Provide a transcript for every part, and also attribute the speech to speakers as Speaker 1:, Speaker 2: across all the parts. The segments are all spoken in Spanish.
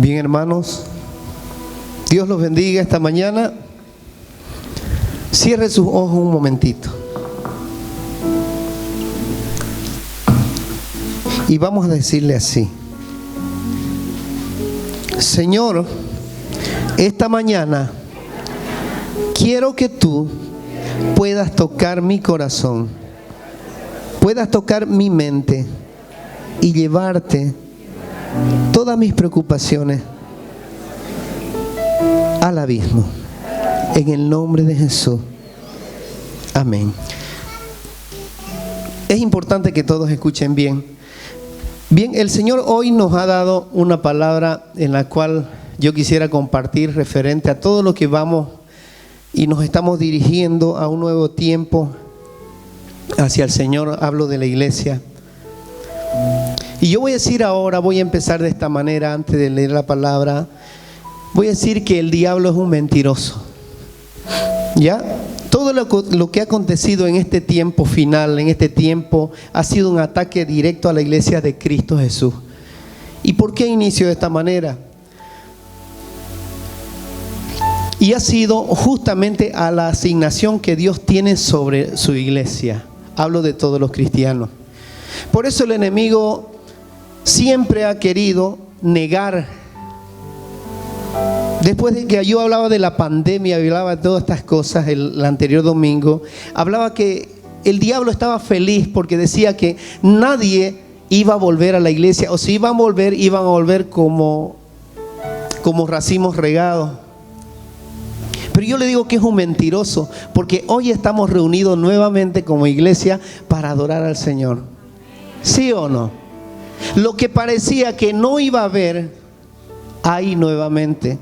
Speaker 1: Bien, hermanos, Dios los bendiga esta mañana. Cierre sus ojos un momentito y vamos a decirle así: Señor, esta mañana quiero que tú puedas tocar mi corazón, puedas tocar mi mente y llevarte todas mis preocupaciones al abismo. En el nombre de Jesús. Amén. Es importante que todos escuchen bien. Bien, el Señor hoy nos ha dado una palabra en la cual yo quisiera compartir referente a todo lo que vamos y nos estamos dirigiendo a un nuevo tiempo hacia el Señor. Hablo de la iglesia. Y yo voy a decir ahora, voy a empezar de esta manera antes de leer la palabra. Voy a decir que el diablo es un mentiroso. ¿Ya? Todo lo que ha acontecido en este tiempo final, en este tiempo, ha sido un ataque directo a la iglesia de Cristo Jesús. ¿Y por qué inicio de esta manera? Y ha sido justamente a la asignación que Dios tiene sobre su iglesia. Hablo de todos los cristianos. Por eso el enemigo siempre ha querido negar. Después de que yo hablaba de la pandemia, hablaba de todas estas cosas el anterior domingo, hablaba que el diablo estaba feliz porque decía que nadie iba a volver a la iglesia, o si iban a volver como racimos regados. Pero yo le digo que es un mentiroso, porque hoy estamos reunidos nuevamente como iglesia para adorar al Señor. ¿Sí o no? Lo que parecía que no iba a haber, hay nuevamente.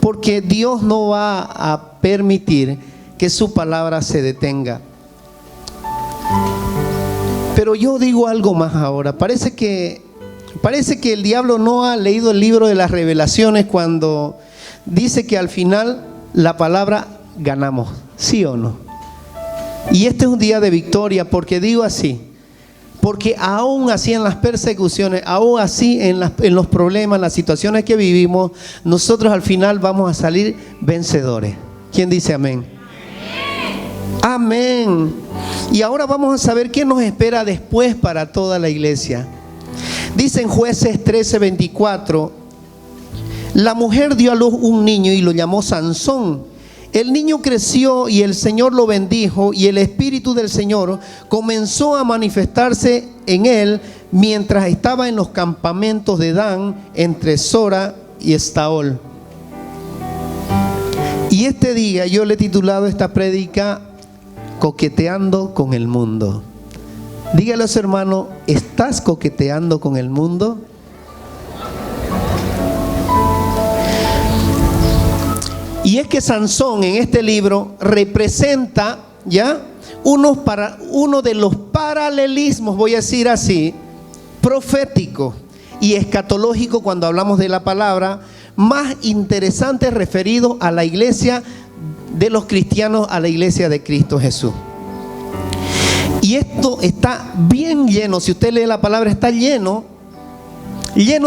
Speaker 1: Porque Dios no va a permitir que su palabra se detenga. Pero yo digo algo más ahora. Parece que el diablo no ha leído el libro de las Revelaciones cuando dice que al final la palabra ganamos. ¿Sí o no? Y este es un día de victoria, porque digo así. Porque aún así en las persecuciones, aún así en los problemas, en las situaciones que vivimos, nosotros al final vamos a salir vencedores. ¿Quién dice amén? Amén. Y ahora vamos a saber qué nos espera después para toda la iglesia. Dice en Jueces 13:24, la mujer dio a luz un niño y lo llamó Sansón. El niño creció y el Señor lo bendijo, y el Espíritu del Señor comenzó a manifestarse en él mientras estaba en los campamentos de Dan, entre Sora y Estaol. Y este día yo le he titulado esta prédica Coqueteando con el mundo. Dígale a su hermano: ¿estás coqueteando con el mundo? Y es que Sansón en este libro representa uno de los paralelismos, voy a decir así, profético y escatológico, cuando hablamos de la palabra, más interesantes referidos a la iglesia de los cristianos, a la iglesia de Cristo Jesús. Y esto está bien lleno, si usted lee la palabra, está lleno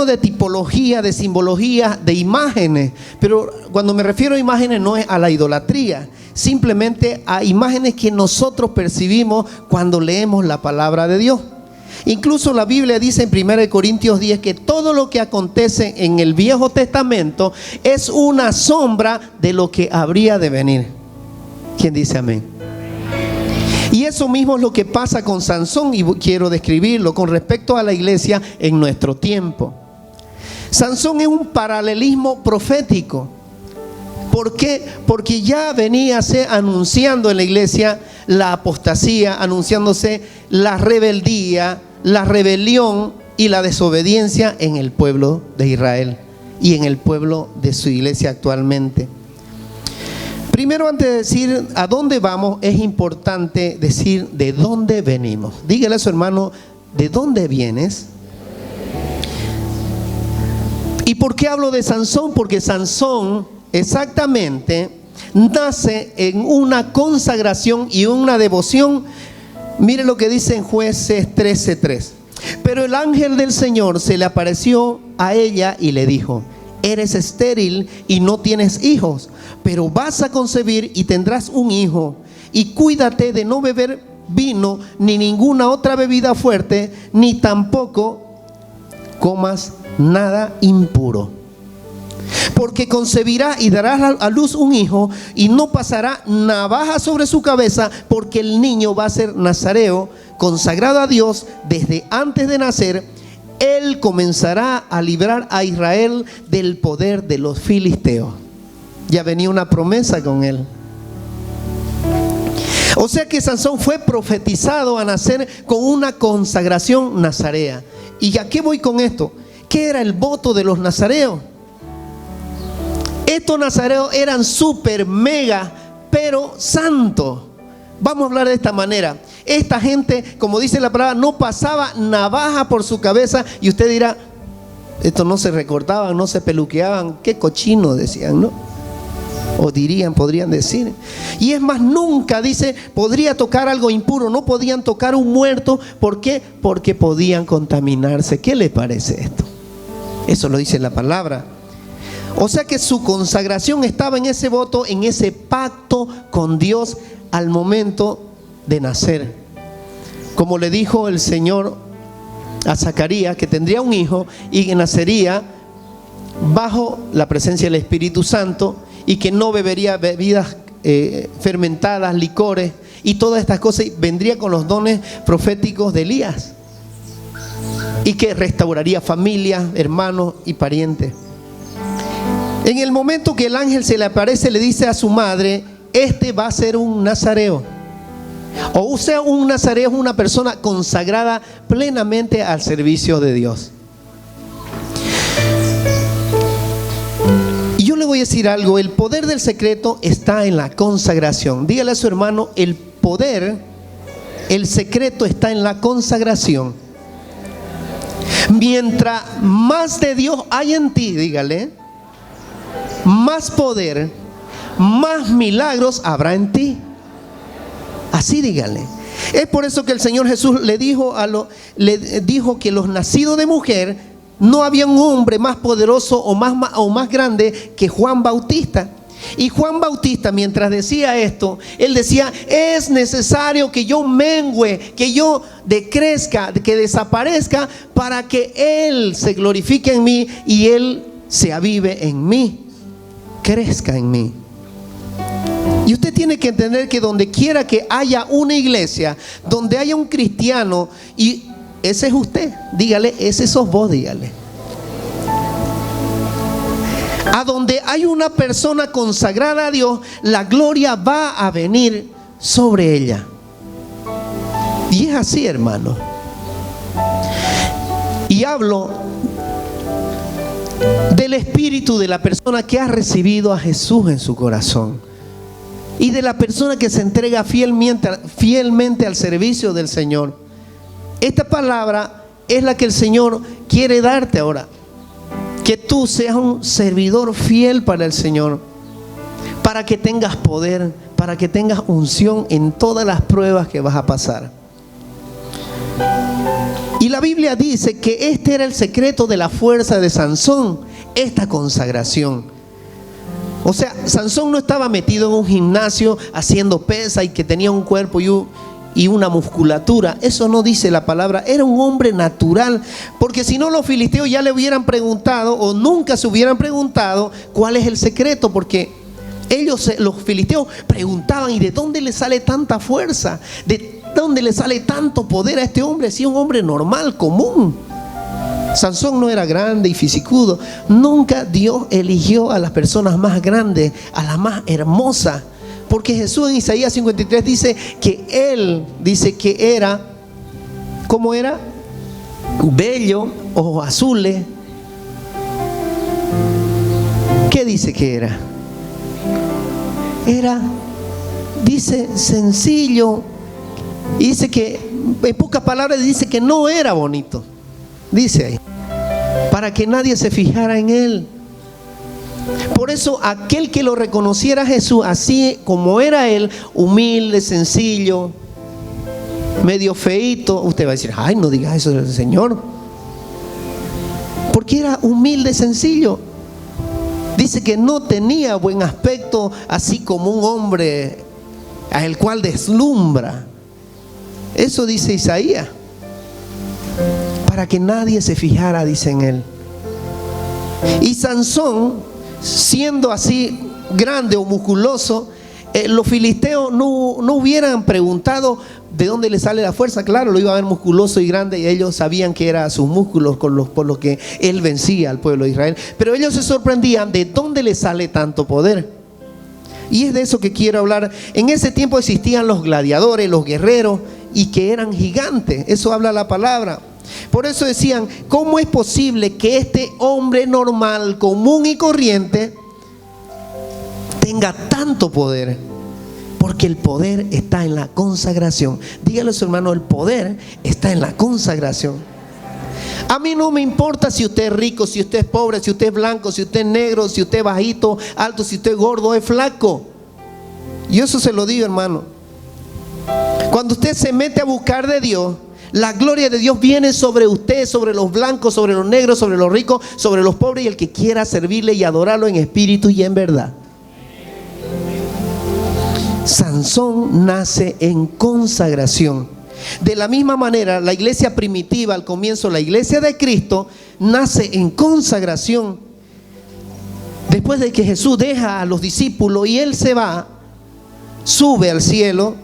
Speaker 1: de tipología, de simbología, de imágenes. Pero cuando me refiero a imágenes no es a la idolatría, simplemente a imágenes que nosotros percibimos cuando leemos la palabra de Dios. Incluso la Biblia dice en 1 Corintios 10 que todo lo que acontece en el Viejo Testamento es una sombra de lo que habría de venir. ¿Quién dice amén? Y eso mismo es lo que pasa con Sansón, y quiero describirlo con respecto a la iglesia en nuestro tiempo. Sansón es un paralelismo profético. ¿Por qué? Porque ya venía anunciando en la iglesia la apostasía, anunciándose la rebeldía, la rebelión y la desobediencia en el pueblo de Israel y en el pueblo de su iglesia actualmente. Primero, antes de decir a dónde vamos, es importante decir de dónde venimos. Dígale a su hermano: ¿de dónde vienes? ¿Y por qué hablo de Sansón? Porque Sansón exactamente nace en una consagración y una devoción. Mire lo que dice en Jueces 13:3. Pero el ángel del Señor se le apareció a ella y le dijo: eres estéril y no tienes hijos, pero vas a concebir y tendrás un hijo. Y cuídate de no beber vino ni ninguna otra bebida fuerte, ni tampoco comas nada impuro. Porque concebirá y dará a luz un hijo, y no pasará navaja sobre su cabeza, porque el niño va a ser nazareo, consagrado a Dios desde antes de nacer. Él comenzará a librar a Israel del poder de los filisteos. Ya venía una promesa con él. O sea que Sansón fue profetizado a nacer con una consagración nazarea. ¿Y a qué voy con esto? ¿Qué era el voto de los nazareos? Estos nazareos eran súper, mega, pero santos. Vamos a hablar de esta manera. Esta gente, como dice la palabra, no pasaba navaja por su cabeza. Y usted dirá: estos no se recortaban, no se peluqueaban. Qué cochino, decían, ¿no? O dirían, podrían decir. Y es más, nunca, dice, podría tocar algo impuro. No podían tocar un muerto. ¿Por qué? Porque podían contaminarse. ¿Qué le parece esto? Eso lo dice la palabra. O sea que su consagración estaba en ese voto, en ese pacto con Dios al momento de nacer. Como le dijo el Señor a Zacarías, que tendría un hijo y que nacería bajo la presencia del Espíritu Santo, y que no bebería bebidas fermentadas, licores y todas estas cosas, y vendría con los dones proféticos de Elías, y que restauraría familias, hermanos y parientes. En el momento que el ángel se le aparece, le dice a su madre: este va a ser un nazareo. O sea, un nazareo es una persona consagrada plenamente al servicio de Dios. Y yo le voy a decir algo: el poder del secreto está en la consagración. Dígale a su hermano: el poder, el secreto está en la consagración. Mientras más de Dios hay en ti, dígale, más poder, más milagros habrá en ti. Así dígale. Es por eso que el Señor Jesús le dijo que los nacidos de mujer, no había un hombre más poderoso o más grande que Juan Bautista. Y Juan Bautista, mientras decía esto, él decía: es necesario que yo mengüe, que yo decrezca, que desaparezca, para que Él se glorifique en mí y Él se avive en mí, crezca en mí. Y usted tiene que entender que donde quiera que haya una iglesia, donde haya un cristiano, y ese es usted, dígale, ese sos vos, dígale. A donde hay una persona consagrada a Dios, la gloria va a venir sobre ella. Y es así, hermano. Y hablo del espíritu de la persona que ha recibido a Jesús en su corazón, y de la persona que se entrega fielmente al servicio del Señor. Esta palabra es la que el Señor quiere darte ahora. Que tú seas un servidor fiel para el Señor, para que tengas poder, para que tengas unción en todas las pruebas que vas a pasar. Y la Biblia dice que este era el secreto de la fuerza de Sansón, esta consagración. O sea, Sansón no estaba metido en un gimnasio haciendo pesa y que tenía un cuerpo y una musculatura. Eso no dice la palabra. Era un hombre natural, porque si no, los filisteos ya le hubieran preguntado, o nunca se hubieran preguntado cuál es el secreto, porque los filisteos preguntaban: ¿y de dónde le sale tanta fuerza? ¿De dónde le sale tanto poder a este hombre? Si es un hombre normal, común. Sansón no era grande y fisicudo. Nunca Dios eligió a las personas más grandes, a las más hermosas. Porque Jesús en Isaías 53 dice que Él, dice que era, ¿cómo era? Bello, ojos azules. ¿Qué dice que era? Era, dice, sencillo. Y dice que, en pocas palabras, dice que no era bonito. Dice ahí, para que nadie se fijara en él. Por eso aquel que lo reconociera a Jesús así como era él, humilde, sencillo, medio feíto, usted va a decir: ay, no digas eso del Señor. porque era humilde, sencillo. Dice que no tenía buen aspecto, así como un hombre al cual deslumbra. Eso dice Isaías, para que nadie se fijara, dice en él. Y Sansón, siendo así grande o musculoso, los filisteos no hubieran preguntado de dónde le sale la fuerza. Claro, lo iba a ver musculoso y grande, y ellos sabían que eran sus músculos por los que él vencía al pueblo de Israel. Pero ellos se sorprendían de dónde le sale tanto poder. Y es de eso que quiero hablar. En ese tiempo existían los gladiadores, los guerreros, y que eran gigantes. Eso habla la palabra. Por eso decían, ¿cómo es posible que este hombre normal, común y corriente tenga tanto poder? Porque el poder está en la consagración. Dígale a su hermano, el poder está en la consagración. A mí no me importa si usted es rico, si usted es pobre, si usted es blanco, si usted es negro, si usted es bajito, alto, si usted es gordo, es flaco. Y eso se lo digo, hermano. Cuando usted se mete a buscar de Dios, la gloria de Dios viene sobre usted, sobre los blancos, sobre los negros, sobre los ricos, sobre los pobres y el que quiera servirle y adorarlo en espíritu y en verdad. Sansón nace en consagración. De la misma manera, la iglesia primitiva, al comienzo, la iglesia de Cristo, nace en consagración. Después de que Jesús deja a los discípulos y Él se va, sube al cielo.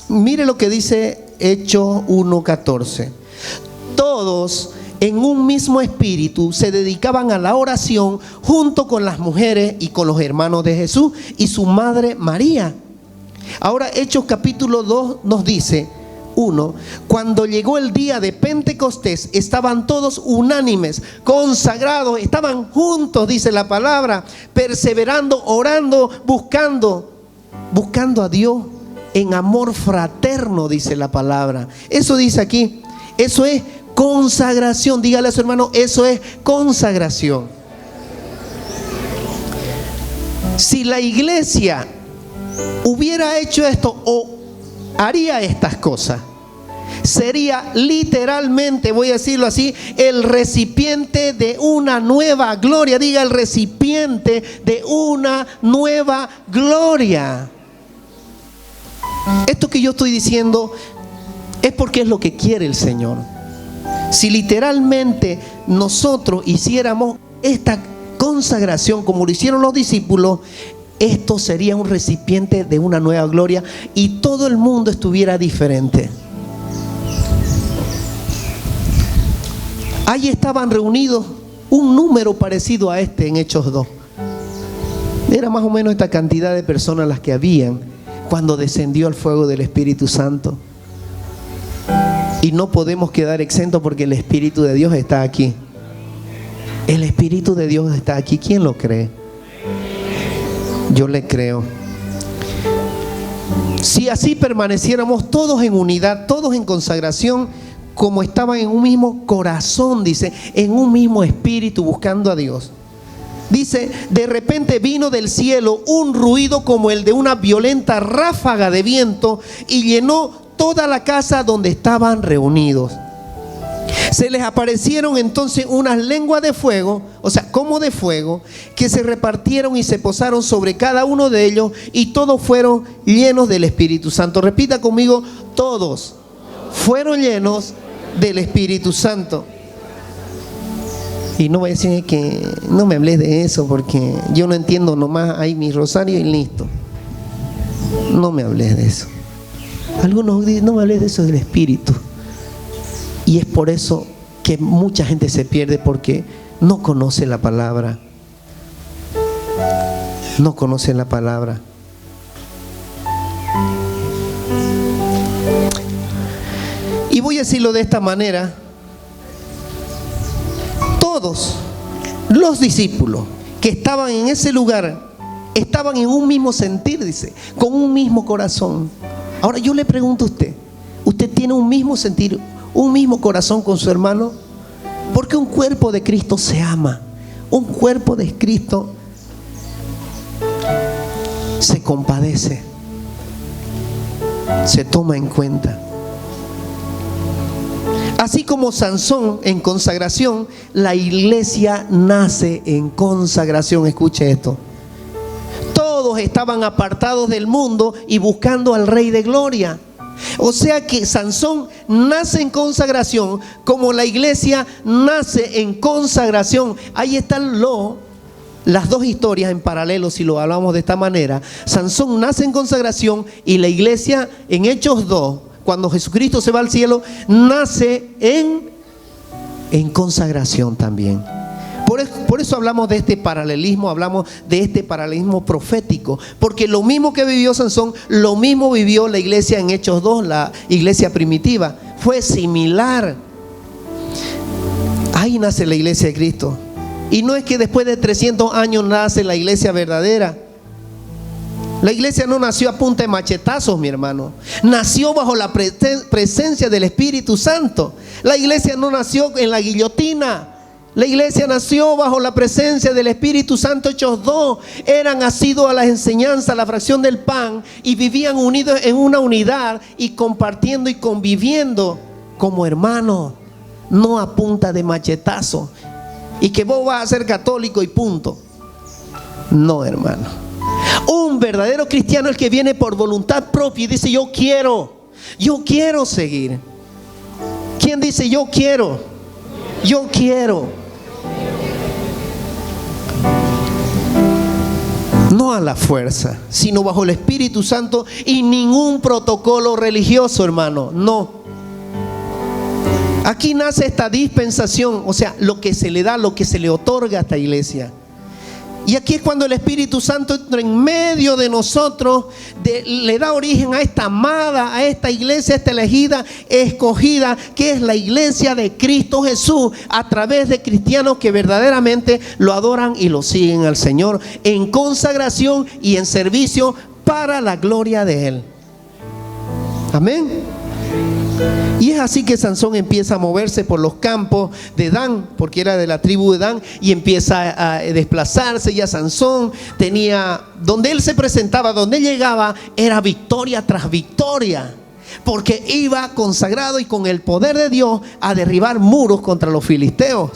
Speaker 1: Mire lo que dice Hechos 1:14. Todos en un mismo espíritu se dedicaban a la oración junto con las mujeres y con los hermanos de Jesús y su madre María. Ahora Hechos capítulo 2 nos dice: 1. Cuando llegó el día de Pentecostés, estaban todos unánimes, consagrados, estaban juntos, dice la palabra, perseverando, orando, buscando a Dios en amor fraterno, dice la palabra. Eso dice aquí. Eso es consagración. Dígale a su hermano, eso es consagración. Si la iglesia hubiera hecho esto o haría estas cosas, sería literalmente, voy a decirlo así, el recipiente de una nueva gloria. Diga, el recipiente de una nueva gloria. Esto que yo estoy diciendo es porque es lo que quiere el Señor. Si literalmente nosotros hiciéramos esta consagración como lo hicieron los discípulos, esto sería un recipiente de una nueva gloria y todo el mundo estuviera diferente. Ahí estaban reunidos un número parecido a este en Hechos 2. Era más o menos esta cantidad de personas las que habían cuando descendió el fuego del Espíritu Santo. Y no podemos quedar exentos porque el Espíritu de Dios está aquí. El Espíritu de Dios está aquí. ¿Quién lo cree? Yo le creo. Si así permaneciéramos todos en unidad, todos en consagración, como estaban en un mismo corazón, dice, en un mismo espíritu buscando a Dios. Dice, de repente vino del cielo un ruido como el de una violenta ráfaga de viento y llenó toda la casa donde estaban reunidos. Se les aparecieron entonces unas lenguas de fuego, o sea, como de fuego, que se repartieron y se posaron sobre cada uno de ellos y todos fueron llenos del Espíritu Santo. Repita conmigo, todos fueron llenos del Espíritu Santo. Y no voy a decir que no me hables de eso porque yo no entiendo, nomás hay mi rosario y listo. No me hables de eso. Algunos dicen, no me hables de eso del Espíritu. Y es por eso que mucha gente se pierde, porque no conoce la palabra. No conoce la palabra. Y voy a decirlo de esta manera. Todos los discípulos que estaban en ese lugar estaban en un mismo sentir, dice, con un mismo corazón. Ahora yo le pregunto a usted, ¿usted tiene un mismo sentir, un mismo corazón con su hermano? Porque un cuerpo de Cristo se ama. Un cuerpo de Cristo se compadece, se toma en cuenta. Así como Sansón en consagración, la iglesia nace en consagración. Escuche esto. Todos estaban apartados del mundo y buscando al Rey de Gloria. O sea que Sansón nace en consagración, como la iglesia nace en consagración. Ahí están las dos historias en paralelo, si lo hablamos de esta manera. Sansón nace en consagración y la iglesia en Hechos 2, cuando Jesucristo se va al cielo, nace en consagración también. Por eso hablamos de este paralelismo, hablamos de este paralelismo profético, porque lo mismo que vivió Sansón, lo mismo vivió la iglesia en Hechos 2, la iglesia primitiva. Fue similar. Ahí nace la iglesia de Cristo. Y no es que después de 300 años nace la iglesia verdadera. La iglesia no nació a punta de machetazos, mi hermano. Nació bajo la presencia del Espíritu Santo. La iglesia no nació en la guillotina. La iglesia nació bajo la presencia del Espíritu Santo. Hechos 2, eran asiduos a la enseñanza, a la fracción del pan, y vivían unidos en una unidad y compartiendo y conviviendo como hermanos, no a punta de machetazo. Y que vos vas a ser católico y punto. No, hermano. Un verdadero cristiano es el que viene por voluntad propia y dice: yo quiero seguir. ¿Quién dice yo quiero? Yo quiero. No a la fuerza, sino bajo el Espíritu Santo y ningún protocolo religioso, hermano. No. Aquí nace esta dispensación, o sea, lo que se le da, lo que se le otorga a esta iglesia. Y aquí es cuando el Espíritu Santo entra en medio de nosotros, le da origen a esta amada, a esta iglesia, esta elegida, escogida, que es la iglesia de Cristo Jesús, a través de cristianos que verdaderamente lo adoran y lo siguen al Señor en consagración y en servicio para la gloria de Él. Amén. Y es así que Sansón empieza a moverse por los campos de Dan, porque era de la tribu de Dan, y empieza a desplazarse. Ya Sansón tenía, donde él se presentaba, donde él llegaba, era victoria tras victoria, porque iba consagrado y con el poder de Dios a derribar muros contra los filisteos.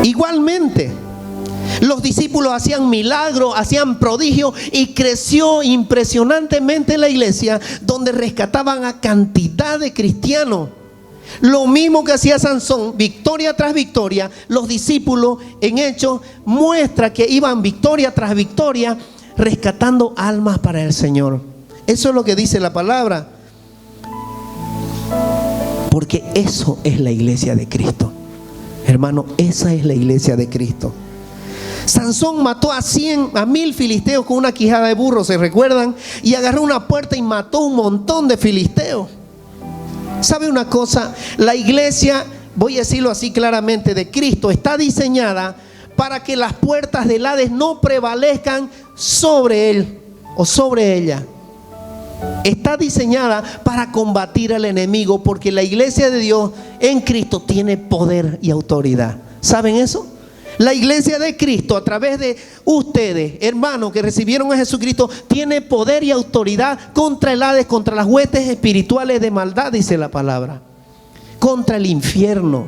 Speaker 1: Igualmente, los discípulos hacían milagros, hacían prodigios, y creció impresionantemente la iglesia, donde rescataban a cantidad de cristianos. Lo mismo que hacía Sansón, victoria tras victoria. Los discípulos en Hechos muestra que iban victoria tras victoria, rescatando almas para el Señor. Eso es lo que dice la palabra, porque eso es la iglesia de Cristo. Hermano, esa es la iglesia de Cristo. Sansón mató a 1000 filisteos con una quijada de burro, ¿se recuerdan? Y agarró una puerta y mató un montón de filisteos. ¿Sabe una cosa? La iglesia, voy a decirlo así claramente, de Cristo está diseñada para que las puertas del Hades no prevalezcan sobre él o sobre ella. Está diseñada para combatir al enemigo, porque la iglesia de Dios en Cristo tiene poder y autoridad. ¿Saben eso? La iglesia de Cristo, a través de ustedes, hermanos que recibieron a Jesucristo, tiene poder y autoridad contra el Hades, contra las huestes espirituales de maldad, dice la palabra, contra el infierno.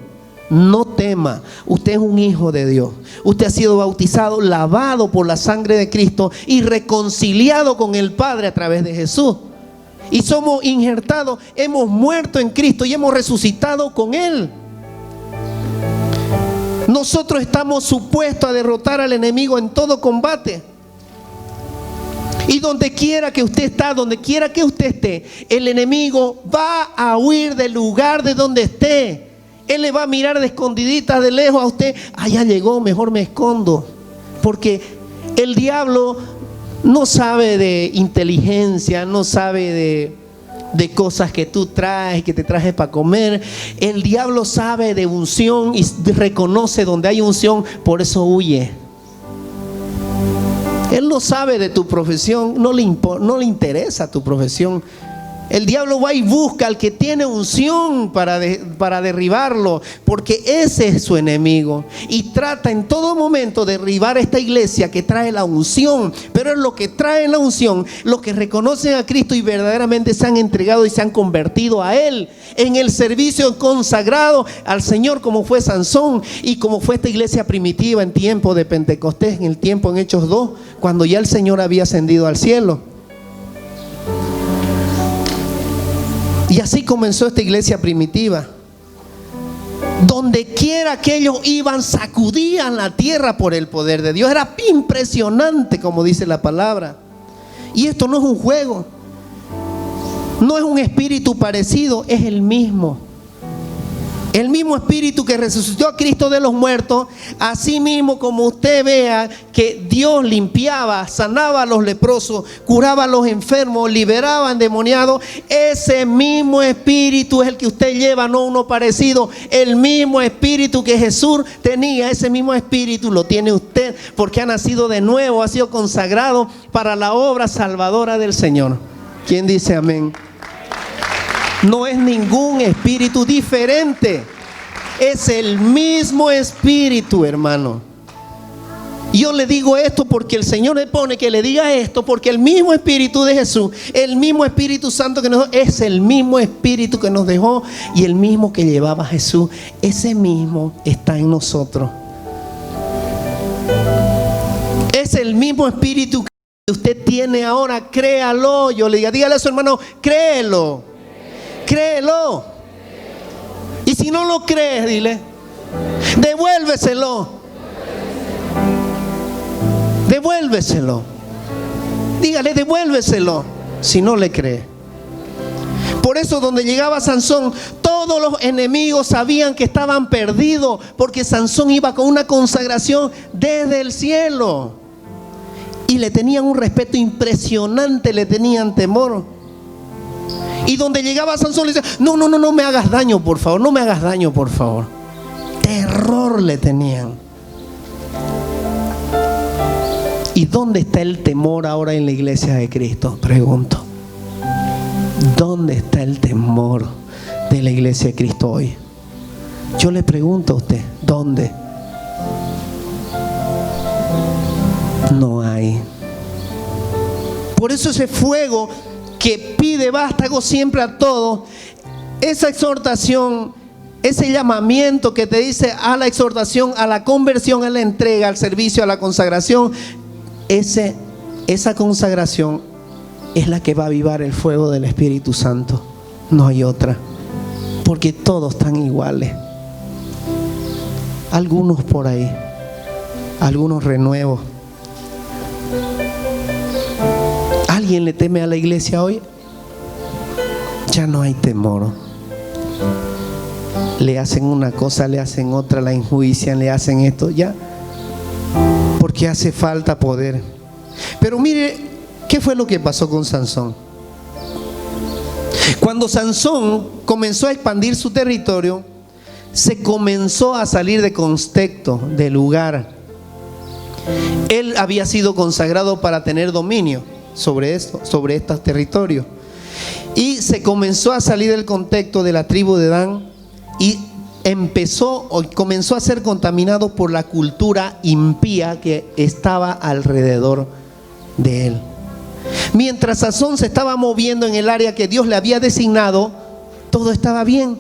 Speaker 1: No tema, usted es un hijo de Dios. Usted ha sido bautizado, lavado por la sangre de Cristo y reconciliado con el Padre a través de Jesús. Y somos injertados, hemos muerto en Cristo y hemos resucitado con Él. Nosotros estamos supuestos a derrotar al enemigo en todo combate. Y donde quiera que usted está, donde quiera que usted esté, el enemigo va a huir del lugar de donde esté. Él le va a mirar de escondidita, de lejos a usted. Ya llegó, mejor me escondo. Porque el diablo no sabe de inteligencia, no sabe de cosas que tú traes, que te trajes para comer. El diablo sabe de unción y reconoce donde hay unción, por eso huye. Él no sabe de tu profesión, no le interesa tu profesión. El diablo va y busca al que tiene unción para derribarlo, porque ese es su enemigo. Y trata en todo momento de derribar esta iglesia que trae la unción. Pero es lo que trae la unción, los que reconocen a Cristo y verdaderamente se han entregado y se han convertido a Él en el servicio consagrado al Señor, como fue Sansón y como fue esta iglesia primitiva en tiempo de Pentecostés, en el tiempo en Hechos 2, cuando ya el Señor había ascendido al cielo. Y así comenzó esta iglesia primitiva. Donde quiera que ellos iban, sacudían la tierra por el poder de Dios. Era impresionante, como dice la palabra. Y esto no es un juego, no es un espíritu parecido, es el mismo. El mismo espíritu que resucitó a Cristo de los muertos. Así mismo como usted vea que Dios limpiaba, sanaba a los leprosos, curaba a los enfermos, liberaba a endemoniados, ese mismo espíritu es el que usted lleva, no uno parecido. El mismo espíritu que Jesús tenía, ese mismo espíritu lo tiene usted, porque ha nacido de nuevo, ha sido consagrado para la obra salvadora del Señor. ¿Quién dice amén? No es ningún espíritu diferente, es el mismo espíritu, hermano. Yo le digo esto porque el Señor me pone que le diga esto, porque el mismo espíritu de Jesús, el mismo Espíritu Santo que nos dejó, es el mismo espíritu que nos dejó y el mismo que llevaba a Jesús. Ese mismo está en nosotros. Es el mismo espíritu que usted tiene ahora, créalo. Yo le digo, dígale a su hermano, créelo. Créelo. Y si no lo crees, dile, devuélveselo. Devuélveselo. Dígale, devuélveselo si no le cree. Por eso donde llegaba Sansón, todos los enemigos sabían que estaban perdidos, porque Sansón iba con una consagración desde el cielo. Y le tenían un respeto impresionante, le tenían temor. Y donde llegaba Sansón le decía, no me hagas daño, por favor, no me hagas daño, por favor. Terror le tenían. ¿Y dónde está el temor ahora en la iglesia de Cristo? Pregunto. ¿Dónde está el temor de la iglesia de Cristo hoy? Yo le pregunto a usted, ¿dónde? No hay. Por eso ese fuego que pide vástago siempre a todos, esa exhortación, ese llamamiento que te dice a la exhortación, a la conversión, a la entrega, al servicio, a la consagración, esa consagración es la que va a avivar el fuego del Espíritu Santo. No hay otra, porque todos están iguales. Algunos por ahí, algunos renuevos. ¿Alguien le teme a la iglesia hoy? Ya no hay temor. Le hacen una cosa, le hacen otra, la enjuician, le hacen esto, ya. Porque hace falta poder. Pero mire, ¿qué fue lo que pasó con Sansón? Cuando Sansón comenzó a expandir su territorio, se comenzó a salir de contexto, de lugar. Él había sido consagrado para tener dominio sobre esto, sobre estos territorios, y se comenzó a salir del contexto de la tribu de Dan y comenzó a ser contaminado por la cultura impía que estaba alrededor de él. Mientras Sansón se estaba moviendo en el área que Dios le había designado, todo estaba bien.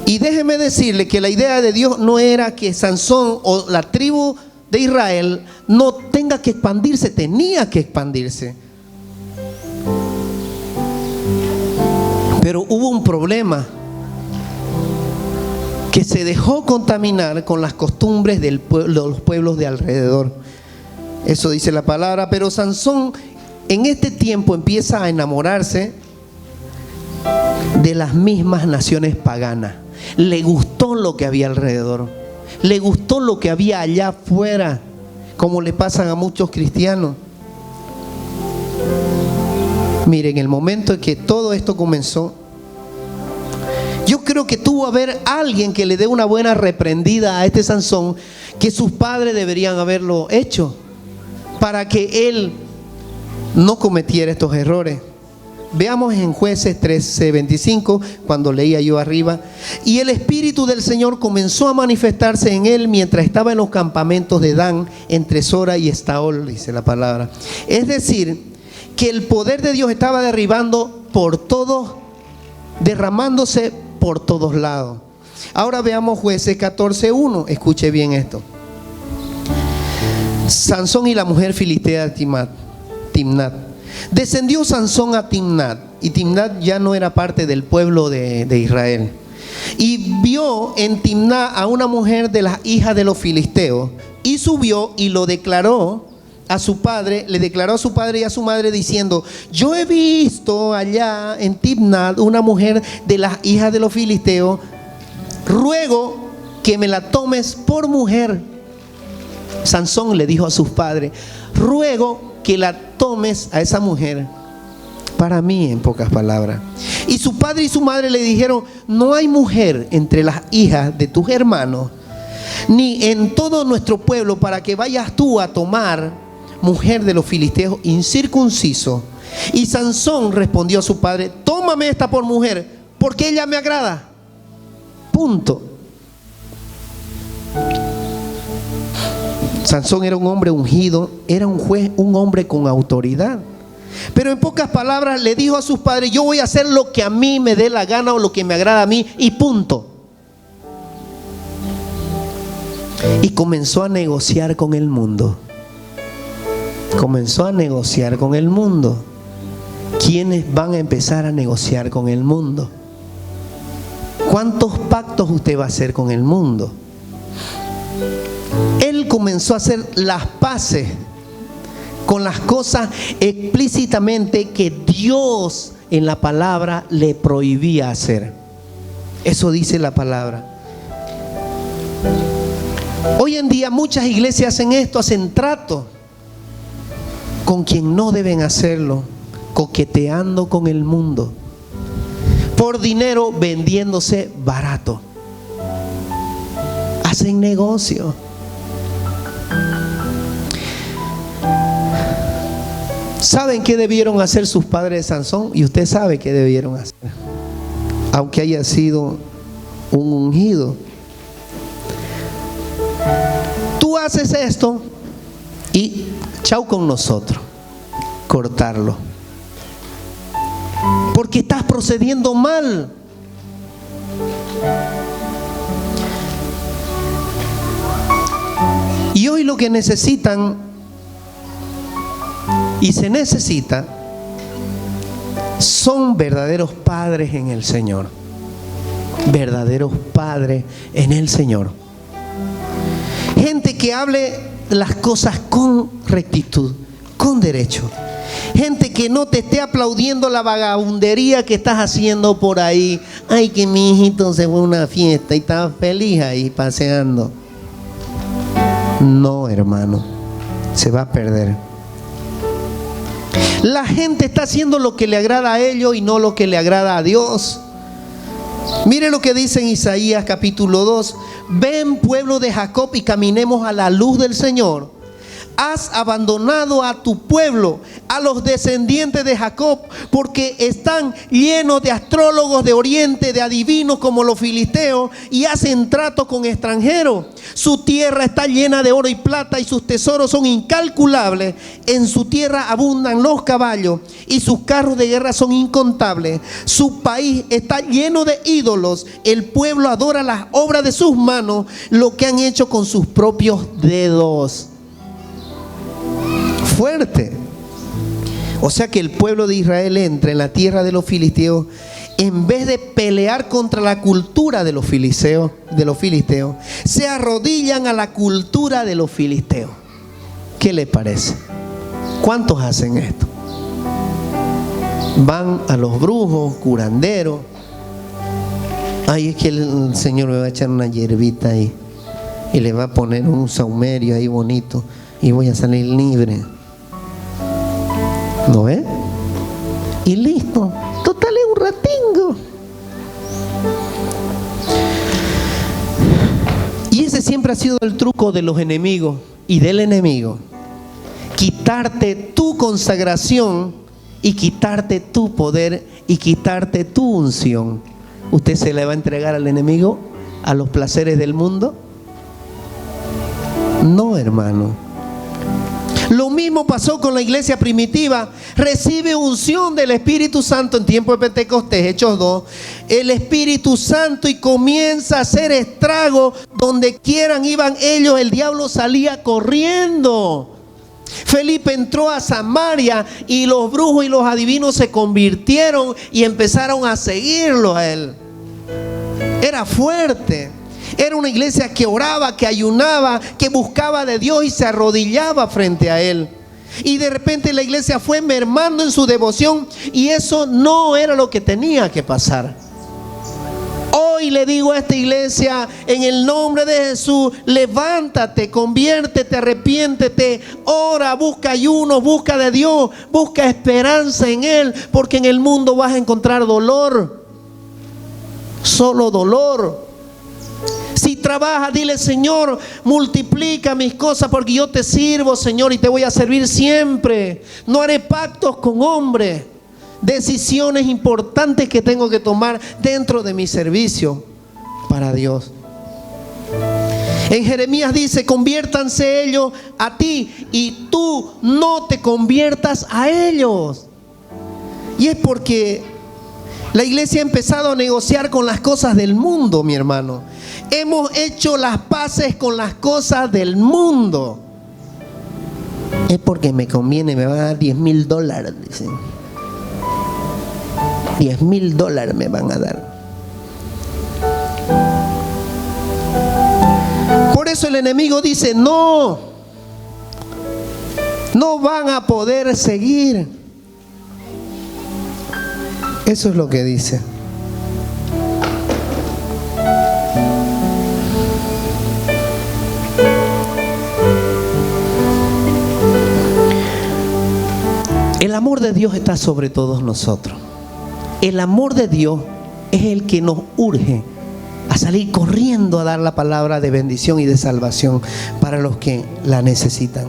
Speaker 1: Y déjeme decirle que la idea de Dios no era que Sansón o la tribu de Israel no tenga que expandirse, tenía que expandirse. Pero hubo un problema, que se dejó contaminar con las costumbres de los pueblos de alrededor. Eso dice la palabra. Pero Sansón en este tiempo empieza a enamorarse de las mismas naciones paganas. Le gustó lo que había alrededor, le gustó lo que había allá afuera, como le pasan a muchos cristianos. Miren, el momento en que todo esto comenzó, yo creo que tuvo que haber alguien que le dé una buena reprendida a este Sansón, que sus padres deberían haberlo hecho, para que él no cometiera estos errores. Veamos en Jueces 13:25, cuando leía yo arriba. Y el Espíritu del Señor comenzó a manifestarse en él mientras estaba en los campamentos de Dan, entre Sora y Estaol, dice la palabra. Es decir, que el poder de Dios estaba derribando por todos, derramándose por todos lados. Ahora veamos Jueces 14:1. Escuche bien esto. Sansón y la mujer filistea Timnat. Descendió Sansón a Timnat, y Timnat ya no era parte del pueblo de Israel. Y vio en Timnat a una mujer de las hijas de los filisteos, y subió y lo declaró a su padre, le declaró a su padre y a su madre diciendo: yo he visto allá en Timnat una mujer de las hijas de los filisteos, ruego que me la tomes por mujer. Sansón le dijo a sus padres: ruego que la tomes a esa mujer para mí, en pocas palabras. Y su padre y su madre le dijeron: no hay mujer entre las hijas de tus hermanos, ni en todo nuestro pueblo, para que vayas tú a tomar mujer de los filisteos incircuncisos. Y Sansón respondió a su padre: tómame esta por mujer, porque ella me agrada. Punto. Sansón era un hombre ungido, era un juez, un hombre con autoridad. Pero en pocas palabras le dijo a sus padres: yo voy a hacer lo que a mí me dé la gana o lo que me agrada a mí, y punto. Y comenzó a negociar con el mundo. Comenzó a negociar con el mundo. ¿Quiénes van a empezar a negociar con el mundo? ¿Cuántos pactos usted va a hacer con el mundo? Él comenzó a hacer las paces con las cosas explícitamente que Dios en la palabra le prohibía hacer. Eso dice la palabra. Hoy en día muchas iglesias hacen esto, hacen trato con quien no deben hacerlo, coqueteando con el mundo, por dinero, vendiéndose barato. Hacen negocio. ¿Saben qué debieron hacer sus padres de Sansón? Y usted sabe qué debieron hacer, aunque haya sido un ungido. Tú haces esto y chau con nosotros, cortarlo, porque estás procediendo mal. Y hoy lo que necesitan y se necesita son verdaderos padres en el Señor. Verdaderos padres en el Señor. Gente que hable las cosas con rectitud, con derecho. Gente que no te esté aplaudiendo la vagabundería que estás haciendo por ahí. Ay, que mi hijito se fue a una fiesta y estaba feliz ahí paseando. No, hermano, se va a perder. La gente está haciendo lo que le agrada a ellos y no lo que le agrada a Dios. Mire lo que dice en Isaías capítulo 2. Ven, pueblo de Jacob, y caminemos a la luz del Señor. Has abandonado a tu pueblo, a los descendientes de Jacob, porque están llenos de astrólogos de oriente, de adivinos como los filisteos, y hacen trato con extranjeros. Su tierra está llena de oro y plata, y sus tesoros son incalculables. En su tierra abundan los caballos, y sus carros de guerra son incontables. Su país está lleno de ídolos. El pueblo adora las obras de sus manos, lo que han hecho con sus propios dedos. Fuerte. O sea que el pueblo de Israel entra en la tierra de los filisteos, en vez de pelear contra la cultura de los filisteos, se arrodillan a la cultura de los filisteos. ¿Qué le parece? ¿Cuántos hacen esto? Van a los brujos, curanderos. Ay, es que el Señor me va a echar una hierbita ahí y le va a poner un saumerio ahí bonito y voy a salir libre. ¿No ve? Y listo. Total es un ratingo. Y ese siempre ha sido el truco de los enemigos y del enemigo. Quitarte tu consagración y quitarte tu poder y quitarte tu unción. ¿Usted se le va a entregar al enemigo, a los placeres del mundo? No, hermano. Lo mismo pasó con la iglesia primitiva. Recibe unción del Espíritu Santo en tiempo de Pentecostés, Hechos 2. El Espíritu Santo, y comienza a hacer estrago. Donde quieran iban ellos, el diablo salía corriendo. Felipe entró a Samaria y los brujos y los adivinos se convirtieron y empezaron a seguirlo a él. Era fuerte. Era una iglesia que oraba, que ayunaba, que buscaba de Dios y se arrodillaba frente a Él. Y de repente la iglesia fue mermando en su devoción, y eso no era lo que tenía que pasar. Hoy le digo a esta iglesia, en el nombre de Jesús, levántate, conviértete, arrepiéntete, ora, busca ayuno, busca de Dios, busca esperanza en Él, porque en el mundo vas a encontrar dolor, solo dolor. Si trabajas, dile: Señor, multiplica mis cosas, porque yo te sirvo, Señor, y te voy a servir siempre. No haré pactos con hombres. Decisiones importantes que tengo que tomar dentro de mi servicio para Dios. En Jeremías dice: conviértanse ellos a ti y tú no te conviertas a ellos. Y es porque la iglesia ha empezado a negociar con las cosas del mundo, mi hermano. Hemos hecho las paces con las cosas del mundo. Es porque me conviene, me van a dar $10,000, dicen. $10,000 me van a dar. Por eso el enemigo dice: no van a poder seguir. Eso es lo que dice. El amor de Dios está sobre todos nosotros. El amor de Dios es el que nos urge a salir corriendo a dar la palabra de bendición y de salvación para los que la necesitan.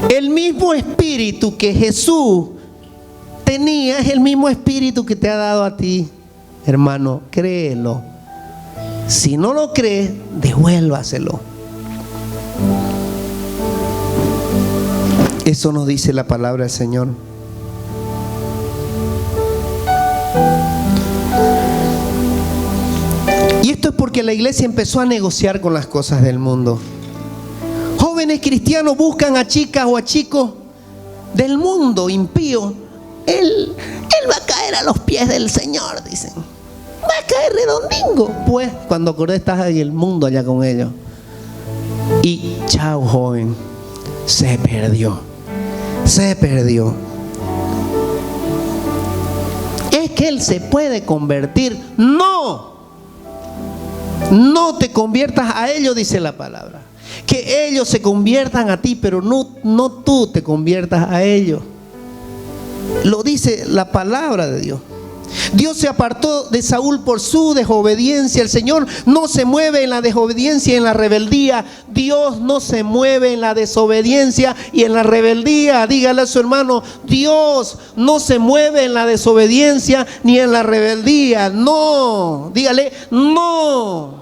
Speaker 1: El mismo espíritu que Jesús tenía es el mismo espíritu que te ha dado a ti, hermano. Créelo. Si no lo crees, devuélvaselo. Eso nos dice la palabra del Señor. Y esto es porque la iglesia empezó a negociar con las cosas del mundo. Jóvenes cristianos buscan a chicas o a chicos del mundo impío. Él va a caer a los pies del Señor, dicen. Va a caer redondingo. Pues cuando acordé, estás en el mundo allá con ellos. Y chao, joven. Se perdió. Se perdió. Es que él se puede convertir. No te conviertas a ellos, dice la palabra. Que ellos se conviertan a ti, pero no tú te conviertas a ellos. Lo dice la palabra de Dios. Dios se apartó de Saúl por su desobediencia. El Señor no se mueve en la desobediencia y en la rebeldía. Dios no se mueve en la desobediencia y en la rebeldía. Dígale a su hermano: Dios no se mueve en la desobediencia ni en la rebeldía. No. Dígale: no.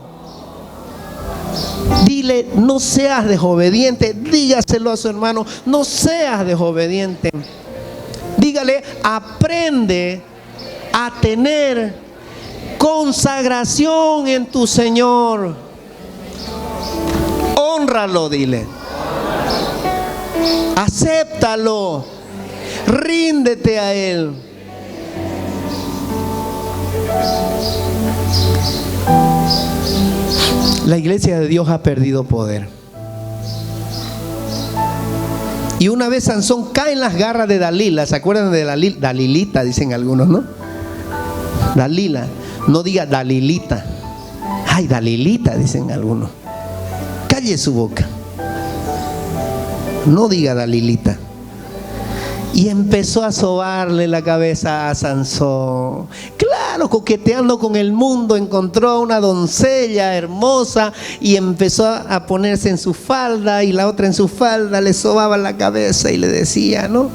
Speaker 1: Dile: no seas desobediente. Dígaselo a su hermano: no seas desobediente. Dígale: aprende a tener consagración en tu Señor. Hónralo, dile. Acéptalo. Ríndete a Él. La iglesia de Dios ha perdido poder. Y una vez Sansón cae en las garras de Dalila. ¿Se acuerdan de Dalilita? Dicen algunos, ¿no? Dalila. No diga Dalilita. Ay, Dalilita, dicen algunos. Calle su boca. No diga Dalilita. Y empezó a sobarle la cabeza a Sansón. Claro, coqueteando con el mundo, encontró a una doncella hermosa y empezó a ponerse en su falda, y la otra en su falda le sobaba la cabeza y le decía, ¿no?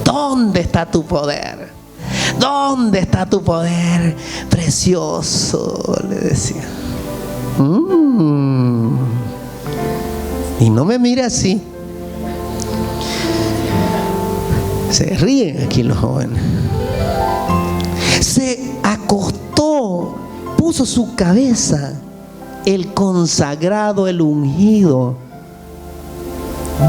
Speaker 1: ¿Dónde está tu poder? ¿Dónde está tu poder precioso? Le decía. Y no me mire así. Se ríen aquí los jóvenes. Se acostó, puso su cabeza, el consagrado, el ungido.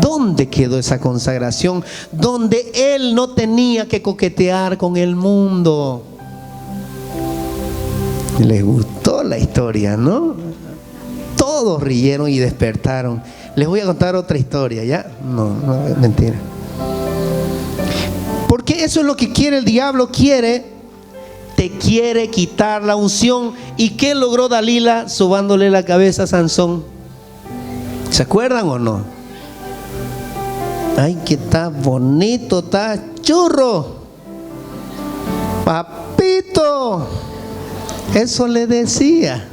Speaker 1: ¿Dónde quedó esa consagración? Donde él no tenía que coquetear con el mundo. Les gustó la historia, ¿no? Todos rieron y despertaron. Les voy a contar otra historia, ¿ya? No, es mentira. Porque eso es lo que quiere el diablo, te quiere quitar la unción. ¿Y qué logró Dalila sobándole la cabeza a Sansón? ¿Se acuerdan o no? Ay, que está bonito, está churro, papito. Eso le decía.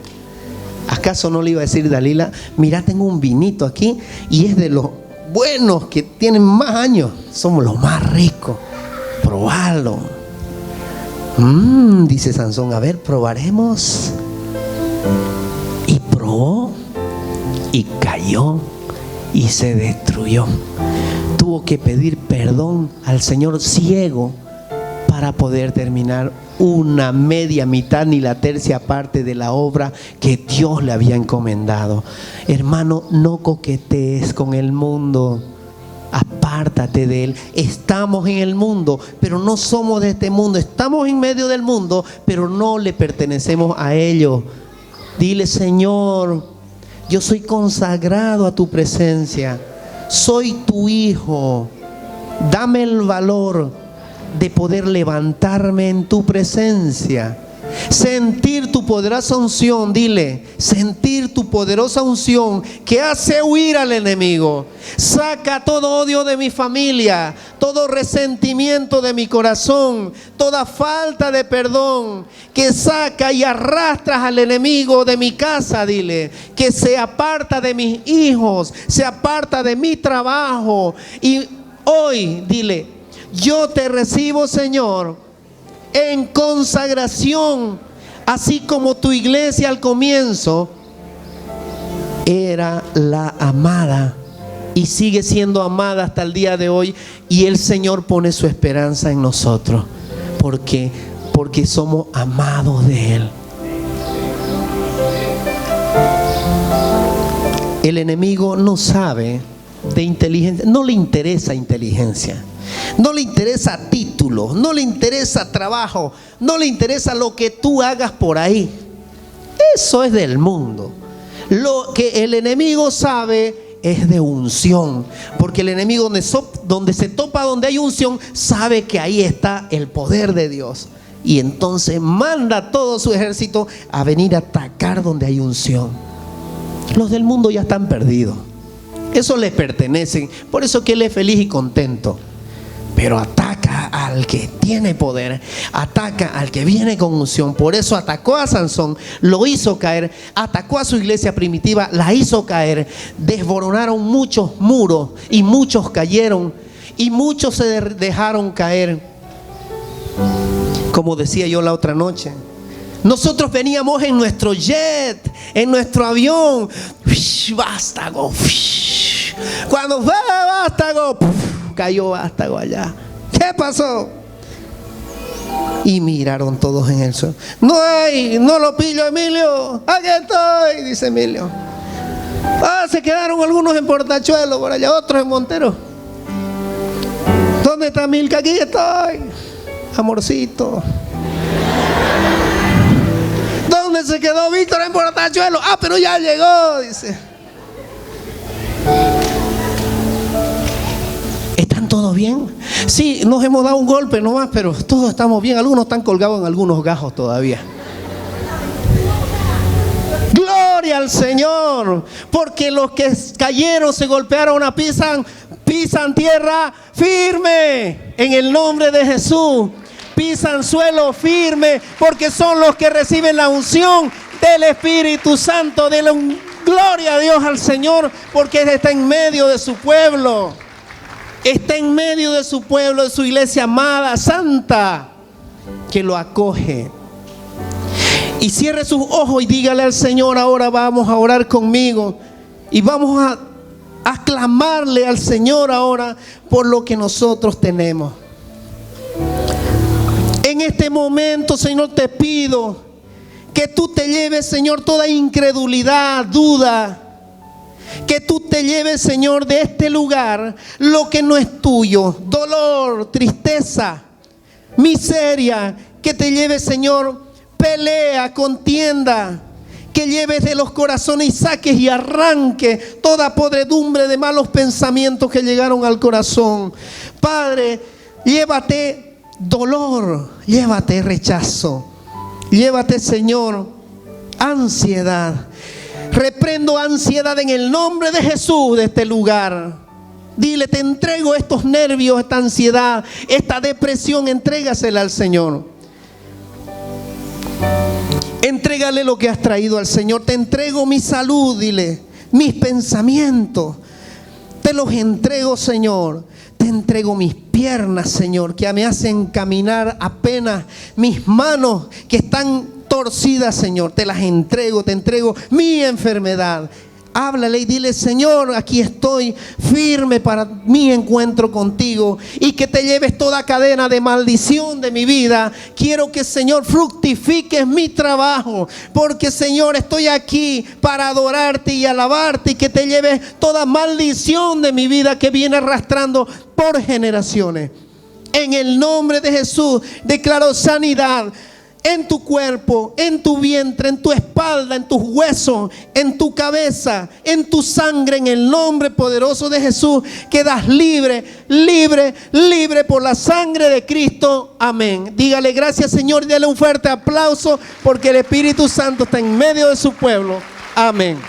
Speaker 1: ¿Acaso no le iba a decir Dalila? Mira, tengo un vinito aquí y es de los buenos que tienen más años. Somos los más ricos. Probarlo. Dice Sansón, a ver, probaremos. Y probó y cayó y se destruyó. Tuvo que pedir perdón al Señor ciego para poder terminar una media mitad ni la tercia parte de la obra que Dios le había encomendado. Hermano, no coquetees con el mundo. Apártate de él. Estamos en el mundo, pero no somos de este mundo. Estamos en medio del mundo, pero no le pertenecemos a ellos. Dile, Señor, yo soy consagrado a tu presencia. Soy tu hijo. Dame el valor de poder levantarme en tu presencia. Sentir tu poderosa unción, dile, sentir tu poderosa unción que hace huir al enemigo. Saca todo odio de mi familia, todo resentimiento de mi corazón, toda falta de perdón, que saca y arrastras al enemigo de mi casa, dile, que se aparta de mis hijos, se aparta de mi trabajo. Y hoy, dile, yo te recibo, Señor, en consagración, así como tu iglesia al comienzo era la amada y sigue siendo amada hasta el día de hoy, y el Señor pone su esperanza en nosotros. ¿Por qué? Porque somos amados de Él. El enemigo no sabe de inteligencia, no le interesa inteligencia. No le interesa título, no le interesa trabajo, no le interesa lo que tú hagas por ahí. Eso es del mundo. Lo que el enemigo sabe es de unción, porque el enemigo donde se topa, donde hay unción, sabe que ahí está el poder de Dios. Y entonces manda todo su ejército a venir a atacar donde hay unción. Los del mundo ya están perdidos. Eso les pertenece. Por eso que él es feliz y contento. Pero ataca al que tiene poder, ataca al que viene con unción. Por eso atacó a Sansón, lo hizo caer. Atacó a su iglesia primitiva, la hizo caer. Desboronaron muchos muros y muchos cayeron, y muchos se dejaron caer. Como decía yo la otra noche, nosotros veníamos en nuestro jet, en nuestro avión. Vástago. Cuando fue Vástago, cayó Vástago allá. ¿Qué pasó? Y miraron todos en el suelo. No lo pillo, Emilio. Aquí estoy, dice Emilio. Se quedaron algunos en Portachuelo por allá, otros en Montero. ¿Dónde está Milka? Aquí estoy, amorcito. ¿Dónde se quedó Víctor? En Portachuelo. Pero ya llegó, dice. ¿Están todos bien? Sí, nos hemos dado un golpe nomás, pero todos estamos bien. Algunos están colgados en algunos gajos todavía. Gloria al Señor, porque los que cayeron, se golpearon a pisan tierra firme en el nombre de Jesús. Pisan suelo firme porque son los que reciben la unción del Espíritu Santo. De la gloria a Dios al Señor, porque Él está en medio de su pueblo. Está en medio de su pueblo, de su iglesia amada, santa, que lo acoge. Y cierre sus ojos y dígale al Señor: ahora vamos a orar conmigo y vamos a aclamarle al Señor ahora por lo que nosotros tenemos. En este momento, Señor, te pido que tú te lleves, Señor, toda incredulidad, duda. Que tú te lleves, Señor, de este lugar lo que no es tuyo: dolor, tristeza, miseria. Que te lleves, Señor, pelea, contienda. Que lleves de los corazones y saques y arranques toda podredumbre de malos pensamientos que llegaron al corazón. Padre, llévate dolor, llévate rechazo, llévate, Señor, ansiedad. Reprendo ansiedad en el nombre de Jesús de este lugar. Dile: te entrego estos nervios, esta ansiedad, esta depresión, entrégasela al Señor. Entrégale lo que has traído al Señor. Te entrego mi salud, dile, mis pensamientos. Te los entrego, Señor. Te entrego mis piernas, Señor, que me hacen caminar apenas. Mis manos que están torcidas, Señor, te las entrego. Te entrego mi enfermedad. Háblale y dile: Señor, aquí estoy firme para mi encuentro contigo. Y que te lleves toda cadena de maldición de mi vida. Quiero que, Señor, fructifiques mi trabajo, porque, Señor, estoy aquí para adorarte y alabarte. Y que te lleves toda maldición de mi vida que viene arrastrando por generaciones. En el nombre de Jesús declaro sanidad en tu cuerpo, en tu vientre, en tu espalda, en tus huesos, en tu cabeza, en tu sangre. En el nombre poderoso de Jesús quedas libre, libre, libre por la sangre de Cristo. Amén. Dígale gracias, Señor, y dale un fuerte aplauso, porque el Espíritu Santo está en medio de su pueblo. Amén.